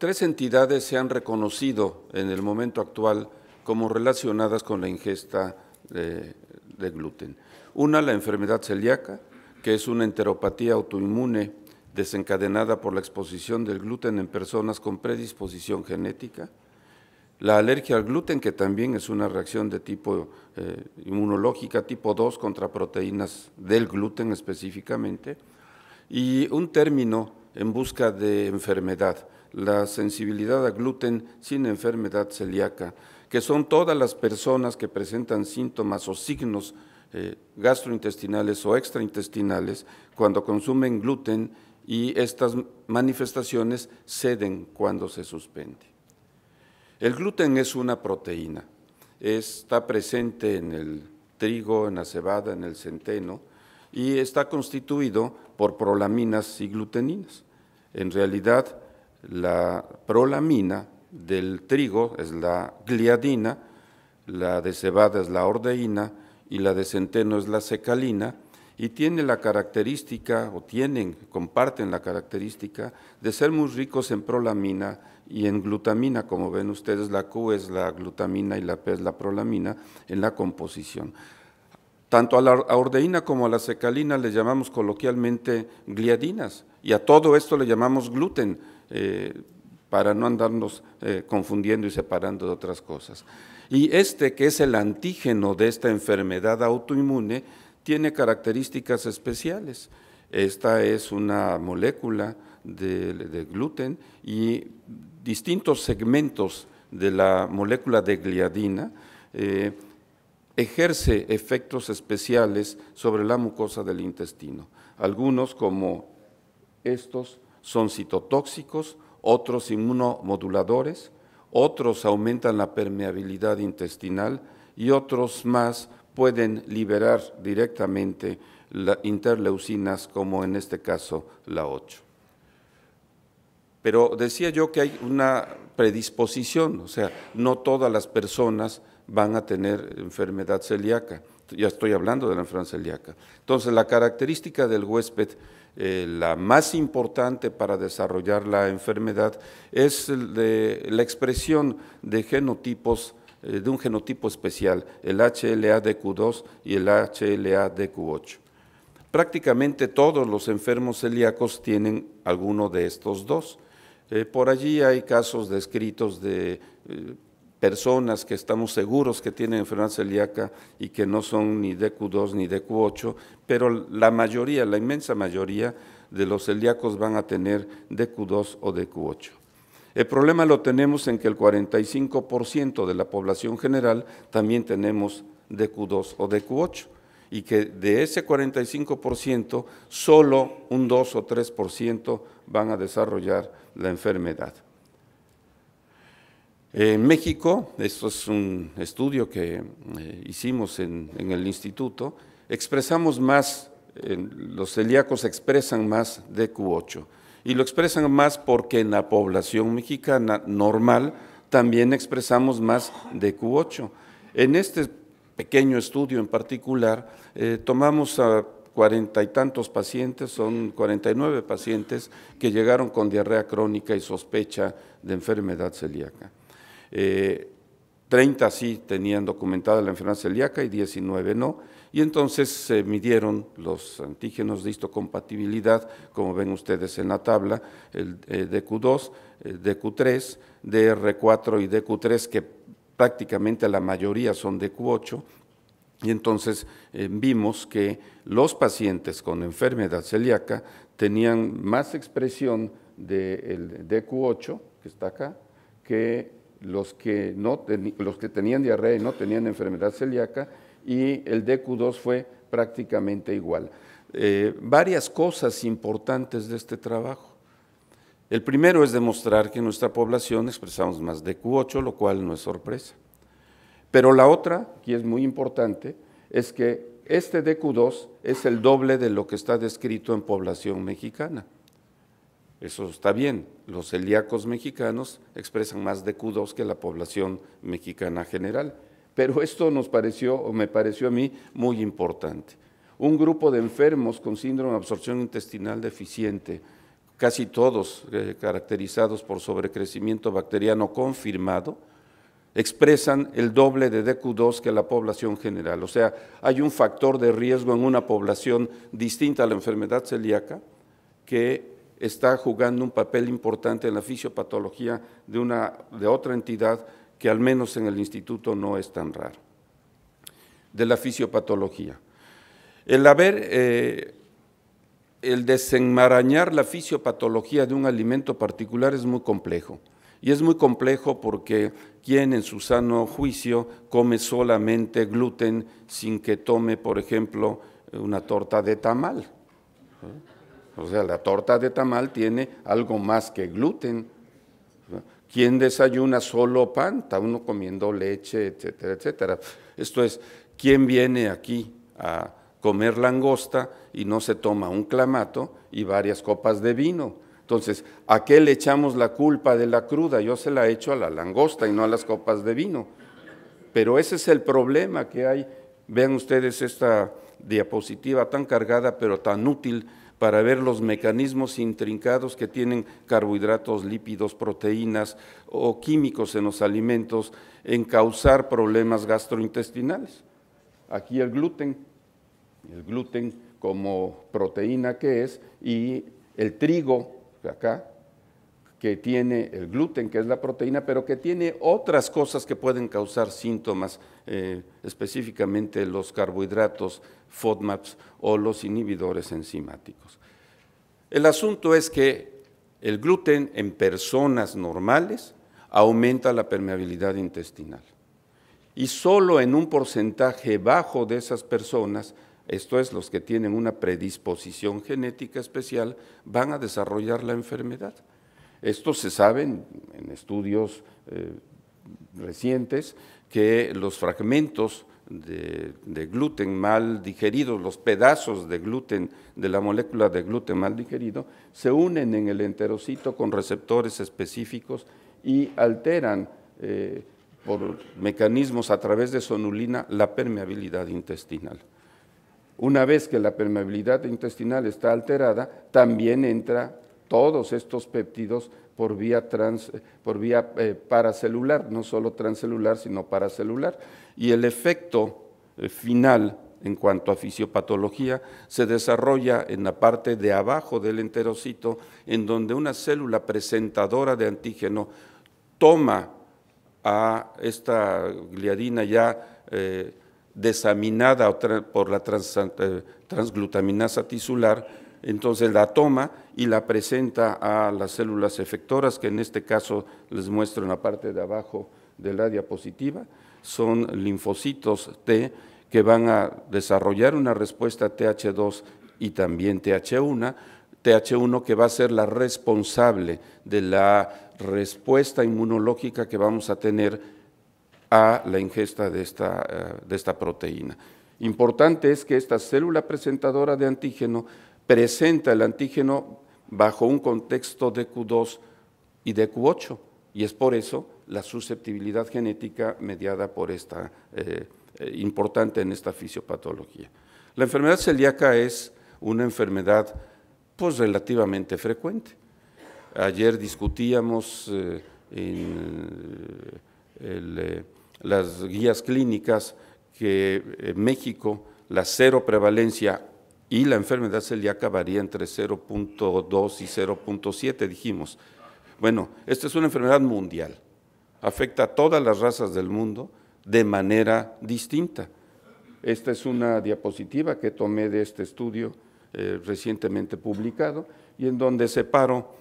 Tres entidades se han reconocido en el momento actual como relacionadas con la ingesta de gluten. Una, la enfermedad celíaca, que es una enteropatía autoinmune desencadenada por la exposición del gluten en personas con predisposición genética. La alergia al gluten, que también es una reacción de tipo inmunológica tipo 2 contra proteínas del gluten específicamente. Y un término en busca de enfermedad, la sensibilidad al gluten sin enfermedad celíaca, que son todas las personas que presentan síntomas o signos gastrointestinales o extraintestinales cuando consumen gluten y estas manifestaciones ceden cuando se suspende. El gluten es una proteína, está presente en el trigo, en la cebada, en el centeno y está constituido por prolaminas y gluteninas. En realidad, la prolamina del trigo es la gliadina, la de cebada es la ordeína y la de centeno es la secalina, y tiene la característica, comparten la característica de ser muy ricos en prolamina y en glutamina. Como ven ustedes, la Q es la glutamina y la P es la prolamina en la composición. Tanto a la ordeína como a la secalina le llamamos coloquialmente gliadinas, y a todo esto le llamamos gluten, para no andarnos confundiendo y separando de otras cosas. Y que es el antígeno de esta enfermedad autoinmune, tiene características especiales. Esta es una molécula de gluten y distintos segmentos de la molécula de gliadina ejerce efectos especiales sobre la mucosa del intestino. Algunos, como estos, son citotóxicos, otros inmunomoduladores, otros aumentan la permeabilidad intestinal y otros más pueden liberar directamente interleucinas, como en este caso la 8. Pero decía yo que hay una predisposición, o sea, no todas las personas van a tener enfermedad celíaca. Ya estoy hablando de la enfermedad celíaca. Entonces, la característica del huésped, la más importante para desarrollar la enfermedad, es la expresión de genotipos, de un genotipo especial, el HLA-DQ2 y el HLA-DQ8. Prácticamente todos los enfermos celíacos tienen alguno de estos dos. Por allí hay casos descritos de personas que estamos seguros que tienen enfermedad celíaca y que no son ni DQ2 ni DQ8, pero la mayoría, la inmensa mayoría de los celíacos van a tener DQ2 o DQ8. El problema lo tenemos en que el 45% de la población general también tenemos DQ2 o DQ8, y que de ese 45% solo un 2 o 3% van a desarrollar la enfermedad. En México, esto es un estudio que hicimos en el instituto, expresamos más, los celíacos expresan más DQ8, y lo expresan más porque en la población mexicana normal también expresamos más DQ8. En este pequeño estudio en particular, tomamos a 40 y tantos pacientes, son 49 pacientes que llegaron con diarrea crónica y sospecha de enfermedad celíaca. 30 sí tenían documentada la enfermedad celíaca y 19 no, y entonces se midieron los antígenos de histocompatibilidad, como ven ustedes en la tabla, el DQ2, el DQ3, DR4 y DQ3, que prácticamente la mayoría son DQ8, y entonces vimos que los pacientes con enfermedad celíaca tenían más expresión del DQ8, que está acá, que los que tenían diarrea y no tenían enfermedad celíaca, y el DQ2 fue prácticamente igual. Varias cosas importantes de este trabajo. El primero es demostrar que en nuestra población expresamos más DQ8, lo cual no es sorpresa. Pero la otra, que es muy importante, es que este DQ2 es el doble de lo que está descrito en población mexicana. Eso está bien, los celíacos mexicanos expresan más DQ2 que la población mexicana general, pero esto me pareció a mí muy importante. Un grupo de enfermos con síndrome de absorción intestinal deficiente, casi todos caracterizados por sobrecrecimiento bacteriano confirmado, expresan el doble de DQ2 que la población general. O sea, hay un factor de riesgo en una población distinta a la enfermedad celíaca que está jugando un papel importante en la fisiopatología de otra entidad que al menos en el instituto no es tan raro. De la fisiopatología. El desenmarañar la fisiopatología de un alimento particular es muy complejo. Y es muy complejo porque quien en su sano juicio come solamente gluten sin que tome, por ejemplo, una torta de tamal. O sea, la torta de tamal tiene algo más que gluten. ¿Quién desayuna solo pan? Está uno comiendo leche, etcétera, etcétera. Esto es, ¿quién viene aquí a comer langosta y no se toma un clamato y varias copas de vino? Entonces, ¿a qué le echamos la culpa de la cruda? Yo se la echo a la langosta y no a las copas de vino. Pero ese es el problema que hay. Vean ustedes esta diapositiva tan cargada pero tan útil para ver los mecanismos intrincados que tienen carbohidratos, lípidos, proteínas o químicos en los alimentos en causar problemas gastrointestinales. Aquí el gluten como proteína que es, y el trigo, acá, que tiene el gluten, que es la proteína, pero que tiene otras cosas que pueden causar síntomas, específicamente los carbohidratos, FODMAPs o los inhibidores enzimáticos. El asunto es que el gluten en personas normales aumenta la permeabilidad intestinal y solo en un porcentaje bajo de esas personas, esto es, los que tienen una predisposición genética especial, van a desarrollar la enfermedad. Esto se sabe en estudios recientes, que los fragmentos de gluten mal digeridos, los pedazos de gluten, de la molécula de gluten mal digerido, se unen en el enterocito con receptores específicos y alteran por mecanismos a través de sonulina la permeabilidad intestinal. Una vez que la permeabilidad intestinal está alterada, también entra todos estos péptidos por vía paracelular, no solo transcelular, sino paracelular. Y el efecto final en cuanto a fisiopatología se desarrolla en la parte de abajo del enterocito, en donde una célula presentadora de antígeno toma a esta gliadina ya desaminada por la transglutaminasa tisular, entonces la toma y la presenta a las células efectoras, que en este caso les muestro en la parte de abajo de la diapositiva, son linfocitos T que van a desarrollar una respuesta TH2 y también TH1 que va a ser la responsable de la respuesta inmunológica que vamos a tener a la ingesta de esta proteína. Importante es que esta célula presentadora de antígeno presenta el antígeno bajo un contexto DQ2 y DQ8, y es por eso la susceptibilidad genética mediada por esta importante en esta fisiopatología. La enfermedad celíaca es una enfermedad pues relativamente frecuente. Ayer discutíamos las guías clínicas que en México la cero prevalencia y la enfermedad celíaca varía entre 0.2 y 0.7, dijimos. Bueno, esta es una enfermedad mundial, afecta a todas las razas del mundo de manera distinta. Esta es una diapositiva que tomé de este estudio recientemente publicado y en donde separo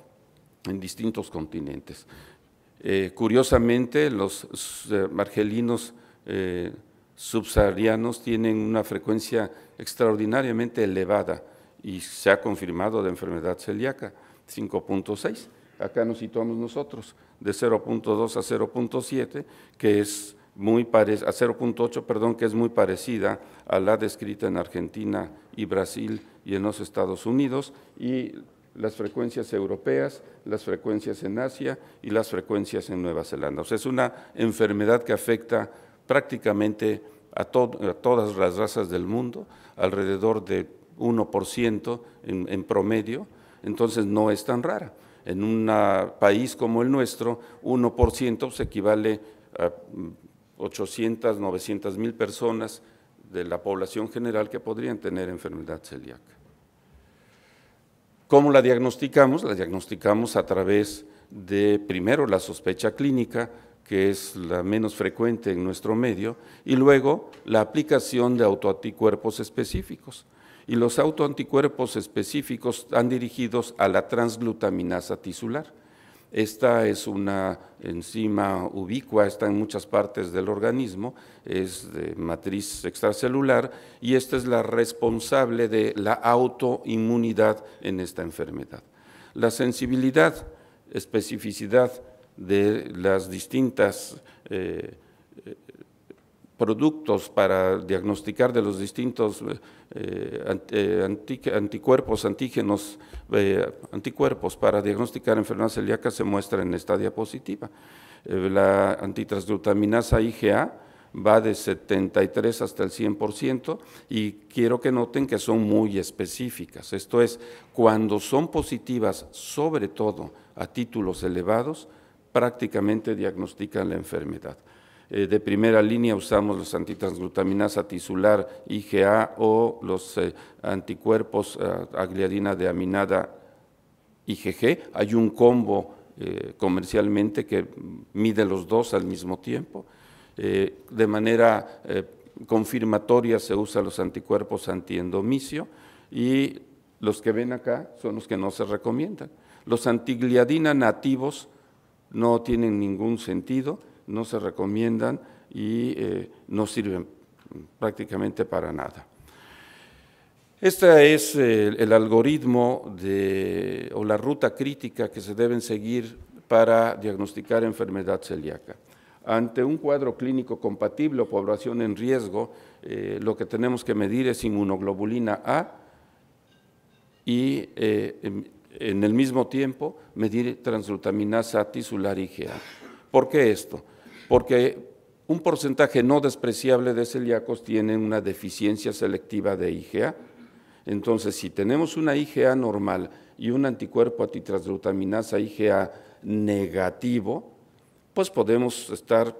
en distintos continentes. Curiosamente, los argelinos subsaharianos tienen una frecuencia extraordinariamente elevada y se ha confirmado de enfermedad celíaca, 5.6. Acá nos situamos nosotros, de 0.2 a 0.7, que es muy a 0.8, perdón, que es muy parecida a la descrita en Argentina y Brasil y en los Estados Unidos, y las frecuencias europeas, las frecuencias en Asia y las frecuencias en Nueva Zelanda. O sea, es una enfermedad que afecta prácticamente a todas las razas del mundo, alrededor de 1% en promedio, entonces no es tan rara. En un país como el nuestro, 1% se equivale a 800, 900 mil personas de la población general que podrían tener enfermedad celíaca. ¿Cómo la diagnosticamos? La diagnosticamos a través de, primero, la sospecha clínica, que es la menos frecuente en nuestro medio, y luego la aplicación de autoanticuerpos específicos. Y los autoanticuerpos específicos están dirigidos a la transglutaminasa tisular. Esta es una enzima ubicua, está en muchas partes del organismo, es de matriz extracelular y esta es la responsable de la autoinmunidad en esta enfermedad. La sensibilidad, especificidad de las distintas productos para diagnosticar de los distintos anticuerpos, antígenos, anticuerpos para diagnosticar enfermedad celíaca se muestra en esta diapositiva. La antitransglutaminasa IgA va de 73 hasta el 100% y quiero que noten que son muy específicas. Esto es, cuando son positivas, sobre todo a títulos elevados, prácticamente diagnostican la enfermedad. De primera línea usamos los antitransglutaminasa tisular IgA o los anticuerpos a gliadina de aminada IgG. Hay un combo comercialmente que mide los dos al mismo tiempo. De manera confirmatoria se usan los anticuerpos antiendomicio y los que ven acá son los que no se recomiendan. Los antigliadina nativos no tienen ningún sentido, no se recomiendan y no sirven prácticamente para nada. Este es el algoritmo o la ruta crítica que se deben seguir para diagnosticar enfermedad celíaca. Ante un cuadro clínico compatible o población en riesgo, lo que tenemos que medir es inmunoglobulina A y en el mismo tiempo medir transglutaminasa tisular IgA. ¿Por qué esto? Porque un porcentaje no despreciable de celíacos tienen una deficiencia selectiva de IgA. Entonces, si tenemos una IgA normal y un anticuerpo antitransglutaminasa IgA negativo, pues podemos estar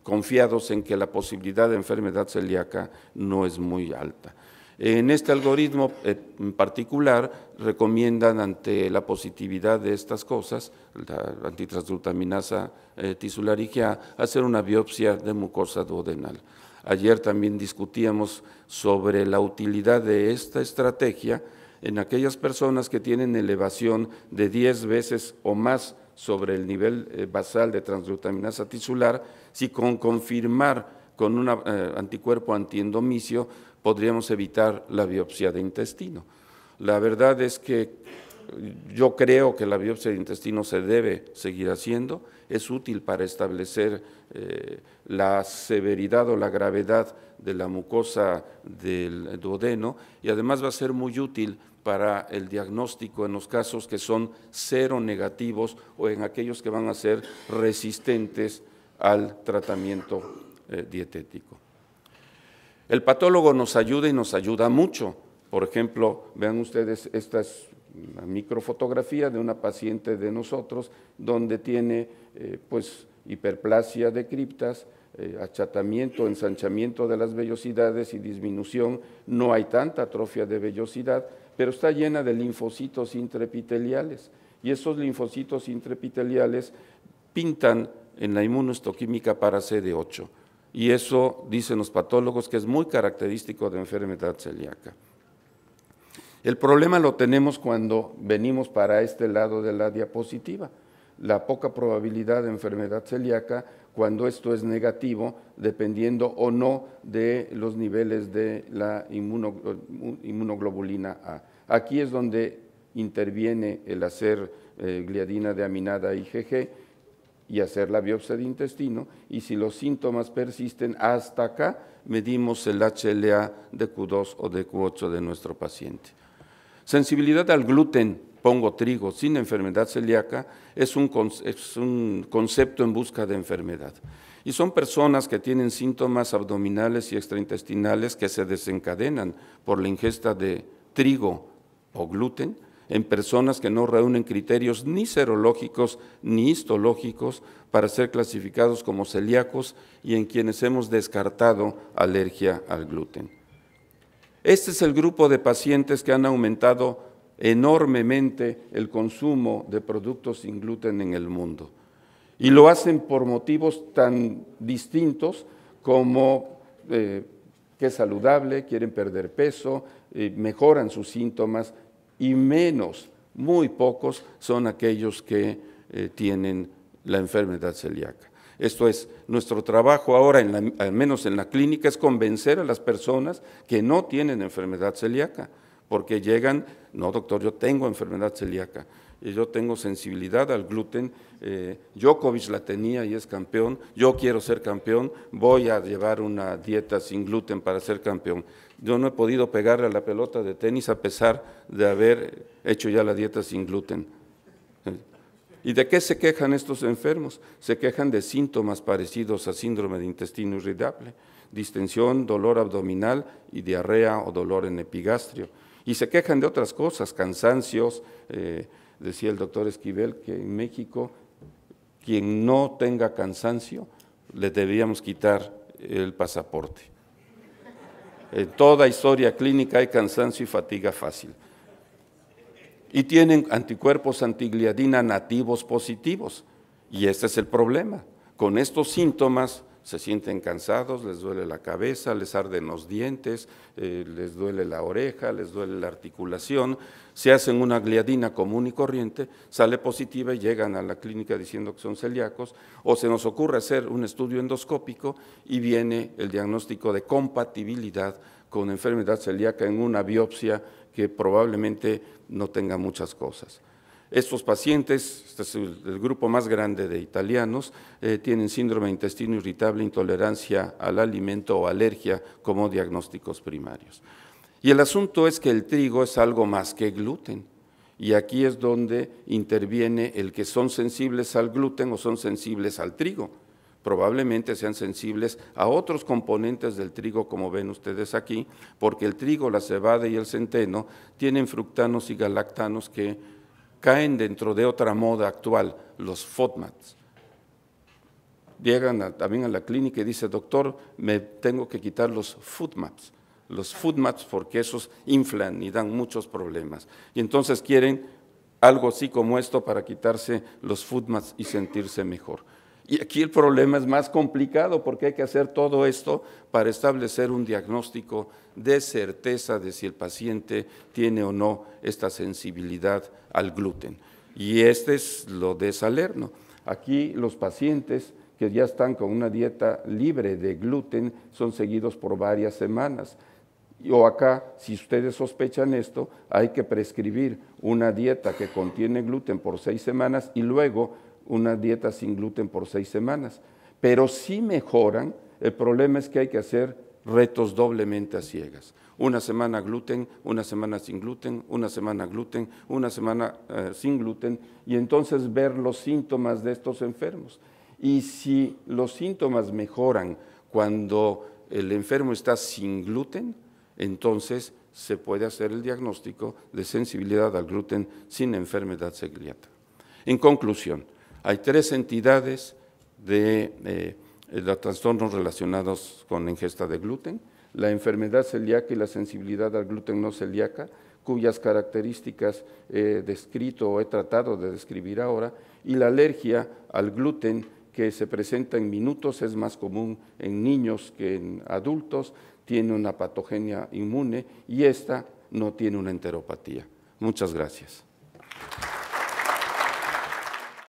confiados en que la posibilidad de enfermedad celíaca no es muy alta. En este algoritmo en particular recomiendan ante la positividad de estas cosas, la antitransglutaminasa tisular IgA, hacer una biopsia de mucosa duodenal. Ayer también discutíamos sobre la utilidad de esta estrategia en aquellas personas que tienen elevación de 10 veces o más sobre el nivel basal de transglutaminasa tisular, si con confirmar con un anticuerpo antiendomicio podríamos evitar la biopsia de intestino. La verdad es que yo creo que la biopsia de intestino se debe seguir haciendo, es útil para establecer la severidad o la gravedad de la mucosa del duodeno y además va a ser muy útil para el diagnóstico en los casos que son seronegativos o en aquellos que van a ser resistentes al tratamiento dietético. El patólogo nos ayuda y nos ayuda mucho. Por ejemplo, vean ustedes, esta es una microfotografía de una paciente de nosotros donde tiene pues hiperplasia de criptas, achatamiento, ensanchamiento de las vellosidades y disminución. No hay tanta atrofia de vellosidad, pero está llena de linfocitos intraepiteliales y esos linfocitos intraepiteliales pintan en la inmunohistoquímica para CD8 y eso dicen los patólogos que es muy característico de enfermedad celíaca. El problema lo tenemos cuando venimos para este lado de la diapositiva, la poca probabilidad de enfermedad celíaca cuando esto es negativo, dependiendo o no de los niveles de la inmunoglobulina A. Aquí es donde interviene el hacer gliadina de aminada IgG y hacer la biopsia de intestino, y si los síntomas persisten hasta acá, medimos el HLA de Q2 o de Q8 de nuestro paciente. Sensibilidad al gluten, pongo trigo, sin enfermedad celíaca, es un concepto en busca de enfermedad. Y son personas que tienen síntomas abdominales y extraintestinales que se desencadenan por la ingesta de trigo o gluten, en personas que no reúnen criterios ni serológicos ni histológicos para ser clasificados como celíacos y en quienes hemos descartado alergia al gluten. Este es el grupo de pacientes que han aumentado enormemente el consumo de productos sin gluten en el mundo. Y lo hacen por motivos tan distintos como que es saludable, quieren perder peso, mejoran sus síntomas, y menos, muy pocos, son aquellos que tienen la enfermedad celíaca. Esto es, nuestro trabajo ahora, al menos en la clínica, es convencer a las personas que no tienen enfermedad celíaca, porque llegan, no doctor, yo tengo enfermedad celíaca, yo tengo sensibilidad al gluten, Djokovic la tenía y es campeón, yo quiero ser campeón, voy a llevar una dieta sin gluten para ser campeón. Yo no he podido pegarle a la pelota de tenis a pesar de haber hecho ya la dieta sin gluten. ¿Y de qué se quejan estos enfermos? Se quejan de síntomas parecidos a síndrome de intestino irritable, distensión, dolor abdominal y diarrea o dolor en epigastrio. Y se quejan de otras cosas, cansancios, decía el doctor Esquivel que en México quien no tenga cansancio le debíamos quitar el pasaporte. En toda historia clínica hay cansancio y fatiga fácil. Y tienen anticuerpos antigliadina nativos positivos. Y este es el problema. Con estos síntomas se sienten cansados, les duele la cabeza, les arden los dientes, les duele la oreja, les duele la articulación, se hacen una gliadina común y corriente, sale positiva y llegan a la clínica diciendo que son celíacos, o se nos ocurre hacer un estudio endoscópico y viene el diagnóstico de compatibilidad con enfermedad celíaca en una biopsia que probablemente no tenga muchas cosas. Estos pacientes, este es el grupo más grande de italianos, tienen síndrome de intestino irritable, intolerancia al alimento o alergia como diagnósticos primarios. Y el asunto es que el trigo es algo más que gluten. Y aquí es donde interviene el que son sensibles al gluten o son sensibles al trigo. Probablemente sean sensibles a otros componentes del trigo, como ven ustedes aquí, porque el trigo, la cebada y el centeno tienen fructanos y galactanos que caen dentro de otra moda actual, los FODMAPs. Llegan también a la clínica y dice, doctor, me tengo que quitar los FODMAPs. Los FODMAPs porque esos inflan y dan muchos problemas. Y entonces quieren algo así como esto para quitarse los FODMAPs y sentirse mejor. Y aquí el problema es más complicado porque hay que hacer todo esto para establecer un diagnóstico de certeza de si el paciente tiene o no esta sensibilidad al gluten. Y este es lo de Salerno. Aquí los pacientes que ya están con una dieta libre de gluten son seguidos por varias semanas. O acá, si ustedes sospechan esto, hay que prescribir una dieta que contiene gluten por 6 semanas y luego una dieta sin gluten por 6 semanas, pero sí mejoran. El problema es que hay que hacer retos doblemente a ciegas. Una semana gluten, una semana sin gluten, una semana gluten, una semana sin gluten, y entonces ver los síntomas de estos enfermos. Y si los síntomas mejoran cuando el enfermo está sin gluten, entonces se puede hacer el diagnóstico de sensibilidad al gluten sin enfermedad celíaca. En conclusión, hay 3 entidades de los trastornos relacionados con la ingesta de gluten: la enfermedad celíaca y la sensibilidad al gluten no celíaca, cuyas características he descrito o he tratado de describir ahora, y la alergia al gluten que se presenta en minutos, es más común en niños que en adultos, tiene una patogenia inmune y esta no tiene una enteropatía. Muchas gracias.